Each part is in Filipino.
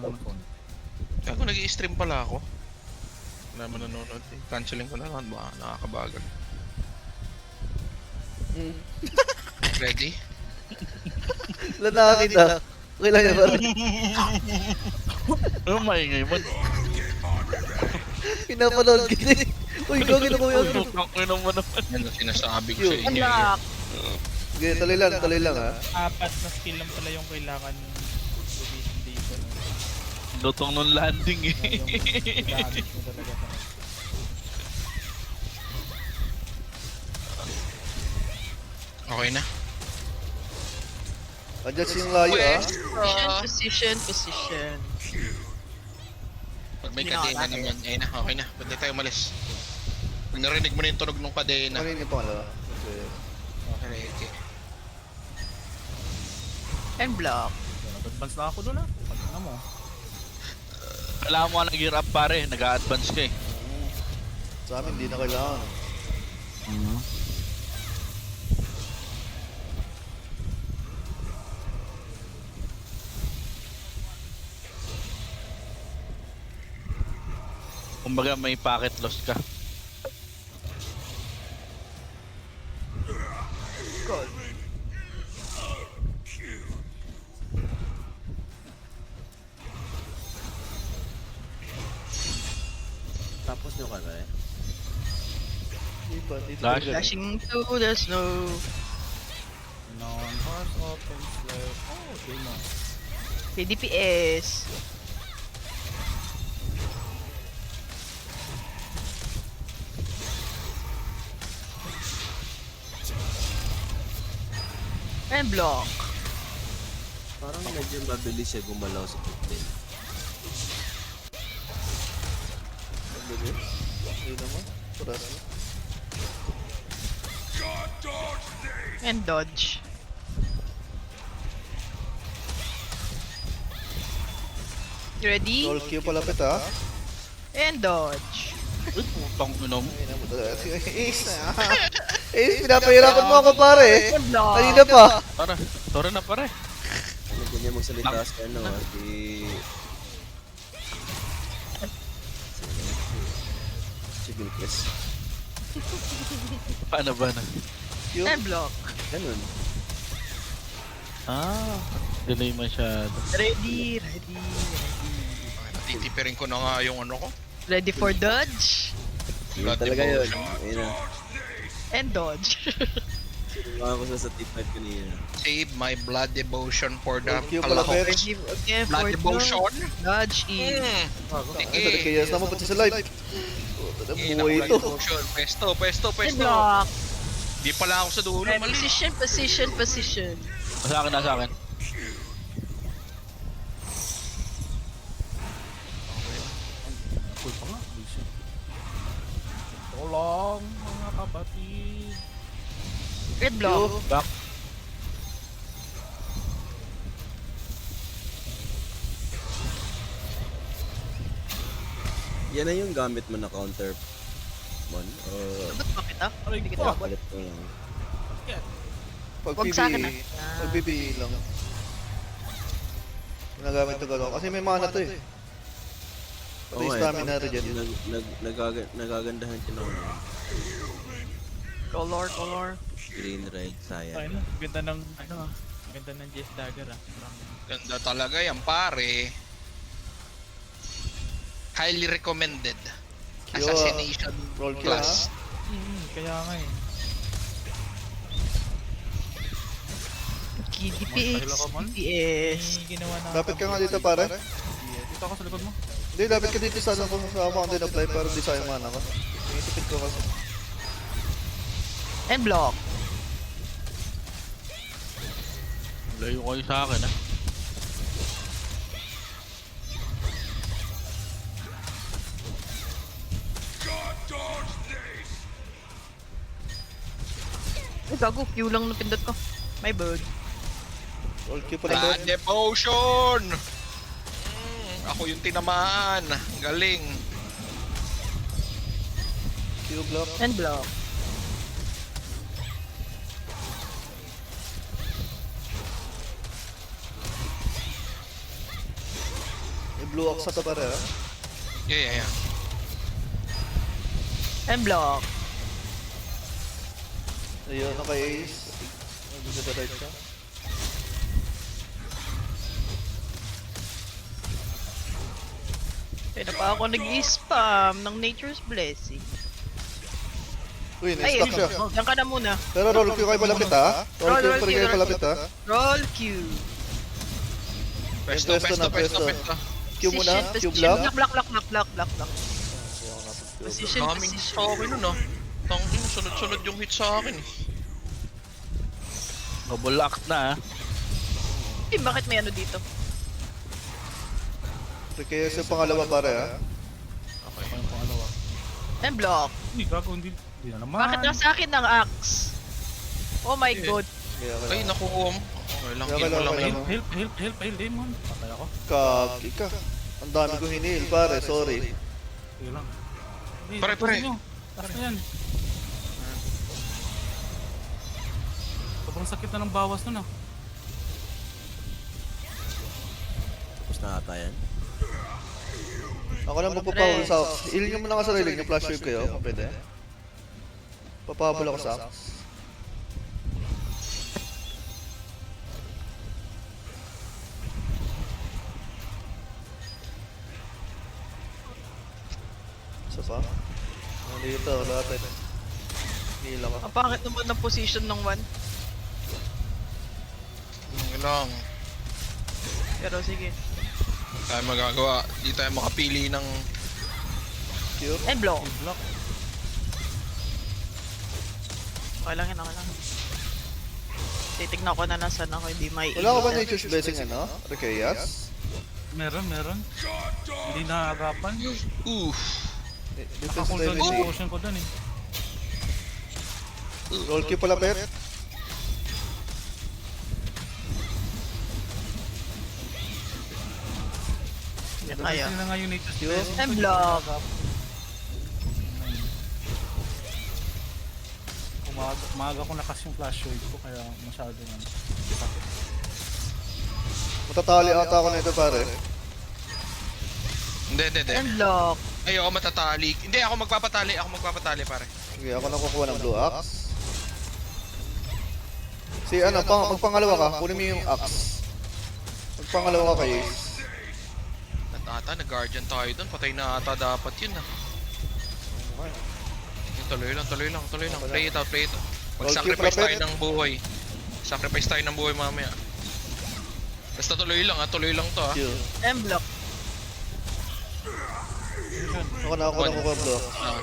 muna phone. Ako nag-i-stream pala ako. Wala naman nanonood eh. Cancelling ko na lang, baka nakakabagal. Ready? Wala nakakita. Okay lang yan, pare. Ano maingay mo? Pinapanood kita eh. Uy, gawin ako yan. Ano mo naman? Yan ang sinasabi ko sa inyo. Unlock! Sige, tuloy lang ha. 4 na skill lang pala yung kailangan gamitin dito. No? Lutong nung landing eh. Yung gamit mo talaga sa Okay na. Adjust yung layo ah. Position. Pag may Hindi na kadena ako naman, ayun na, okay na. Pwede tayo umalis. Pag narinig mo na yung tunog ng kadena. Ano yung pangalawa? Okay. Okay. And block. Advance na ako doon ah. Pagkana mo. Kailangan mo nag-gear up pare, nag-a-advance ka eh. Sa amin, hindi na kailangan. Kumbaga may packet loss ka. Tapos nyo ka na eh. Dito Flash. Flashing through the snow. Non-horse open slave. Oh, demon. PDPS. And block. Parang medyo mabilis siya gumalaw sa 15. Hindi naman. Paras na. And dodge. You ready? Roll Q palapit ha. And dodge. Uy, putang ina mo. Ay, nabuto na. Ace na. Ace, pinapahirapan mo ako pare. And block. Kanina pa. Tara na pare. Ano ganyan magsalita sa ano si Gilchrist. Paano ba na? Q. And block. Ganun. Delay masyado. Ready. Titipirin ko na nga yung ano ko. Ready for dodge. Yun Blood talaga yun. devotion. Ayun na. And dodge. Sinuha ko sa T5 kanina. Save my blood devotion for the Thank you, Palapit. Kalahok. Ready again Blood for devotion? dodge E. Mm. Ay, Sige. nagkayas naman pati sa live. Puta na Sige, buhay blood ito. devotion. Pesto. And block. Di pala ako sa dulo, And mali. position. Nasa akin. Full pa nga. Bullshit. Tolong mga kapatid. Red block. Back. Yan na yung gamit mo na counter mon o Ba't ba kita? Hindi kita Oh. ako. palit mo lang. Pag Wag sa akin PBE, ah. pag PBE lang. Ginagamit ito gano'n. Kasi may mana to eh. Pati Oo, stamina rin dyan. Nagagandahan siya ng Color. green red Ay sayang. na. Ganda ng ganda ng Jess Dagger ah. Parang Ganda talaga yan, pare. Highly recommended. Q, Assassination roll Q class. kaya nga eh. DPS. May ginawa na. Lapit ka nga dito pare. Dito ako sa likod mo. Hindi, lapit ka dito sa ano ko sa Mountain of Life para di sayang mana ko. Tinitipid ko kasi. And block. Layo kayo sa akin ah. Ay, gago. Q lang napindot ko. My bird. Roll Q pala Blood to. devotion! Ako yung tinamaan. Galing. Q block. And block. Blue Ox sa to pare ha. Yeah. And block. Ayun, okay Ace. Nagdadiretso. Kaya na pa ako nag-spam ng Nature's Blessing. Uy, Ay, na-stuck siya. yan ka na muna. Pero roll Q kayo palapit ha. Roll Q Roll pa rin Q, kayo roll palapit ha. Roll Q. Pesto. Q muna, Q Position, block. block. Position, Kaming position. sa akin nun ah. Tangin, sunod-sunod yung hit sa akin eh. Double act na ah. Eh, bakit may ano dito? Kaya sa pangalawa pare ha. Okay, yung pangalawa. And block. Uy, gago, hindi na naman. Bakit nasa akin ng axe? Oh my Eh. god. Kaya Ay, nakukuha mo. Okay lang, Okay kill mo lang, lang okay yun. lang. Help, Demon. Patay ako. Kaki ka. Ang dami kong hinil pare, sorry. Sige lang. Hey, Pare. tapusin nyo. Taas na yan. Sobrang sakit na ng bawas nun ah. Tapos na ata yan. Ako lang magpapawal sa Axe. Heal nyo muna ka sarili nyo, flash wave kayo, kung pwede. Papabal ako sa Axe. Isa pa? Dito, lahat eh. Heal ako. Ang pangit naman ng position ng one. Yun lang. Pero sige. Tayo magagawa. Di tayo makapili ng... Cure? And block. Block. Okay lang yan, okay lang. Titignan ko na nasan ako, hindi may Wala ka ba Nature's Blessing ano? Rekayas? Meron. Hindi nakagapan. Oof. Defense Nakakuldan time yung potion ko dun eh. Roll Q palapit. Yan kaya. Kasi na nga yung Nature's Yun. Blessing. And block. Maaga ko nakas yung flash wave ko kaya masyado nga. Matatali ata ako nito pare. Hindi. And block. Ay, ako matatali. Hindi, ako magpapatali pare. Sige, ako nakukuha ng Blue Axe. Si ano, magpangalawa ka, kunin mo yung Axe. Magpangalawa ka kay Ace. Ata, nag-guardian tayo dun. Patay na ata dapat yun ah. Yung tuloy lang. Play it out. Mag-sacrifice tayo ng buhay. Sacrifice tayo ng buhay mamaya. Basta tuloy lang to ah. Kill. And block. Ako nakukuha ng Blue Axe. Ah.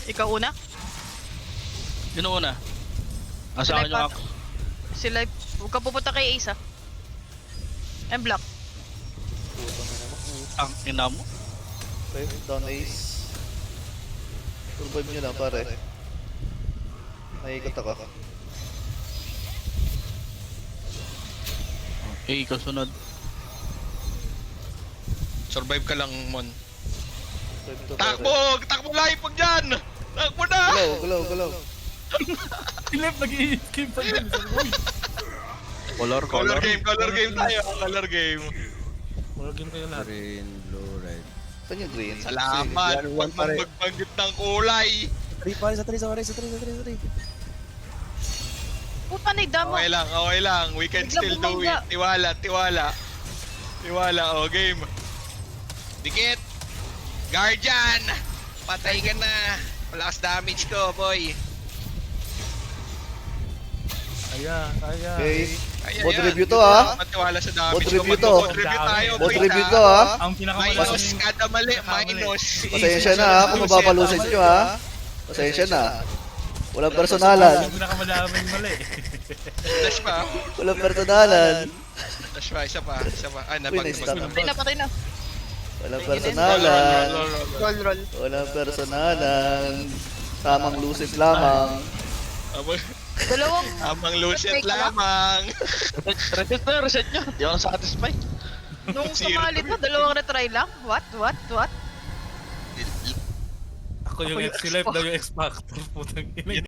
Ikaw una? Sino una? Asa akin yung act. Sila, huwag ka pupunta kay Ace ah. And block. Ang ina mo. Okay, down Ace. Survive nyo lang pare. Naikot ako. Okay, kasunod. Survive ka lang, Mon. Survive to pare. Takbo live pag dyan! Takbo na! Galaw. Philip, nag-i-escape pa din. Uy! Color. Color game tayo. Color game. Magagin kayo lahat. Green, blue, red. Saan yung green? Salamat. One pare. Magbanggit ng kulay. Sa 3. Puta na damo. Okay lang. We can Biglang still do bumangga. it. Tiwala. Game. Dikit. Guardian. Patay ka na. Malakas damage ko, boy. Kaya. Okay. Ayan, Bod yan. review to ha. Matiwala sa damage Bod ko. review to. Mag-bod review tayo, Bod boy, review ha? to ha. Ang pinakamatay Minus kada mali. Minus. Pasensya na ha kung mapapalusin nyo ha. Pasensya na. Walang personalan. Ang pinakamadaming mali. Dash pa. Walang personalan. Dash pa. Isa pa. Ay, na-stop. Patay na. Walang personalan. Roll. Walang personalan. Tamang lucid lamang. Dalawang. Amang Lucid lamang. Reset nyo. Di ako satisfied. Nung Zero. sumalit na, dalawang retry lang. What? Ako yung si Life daw yung X-Factor. Putang ina.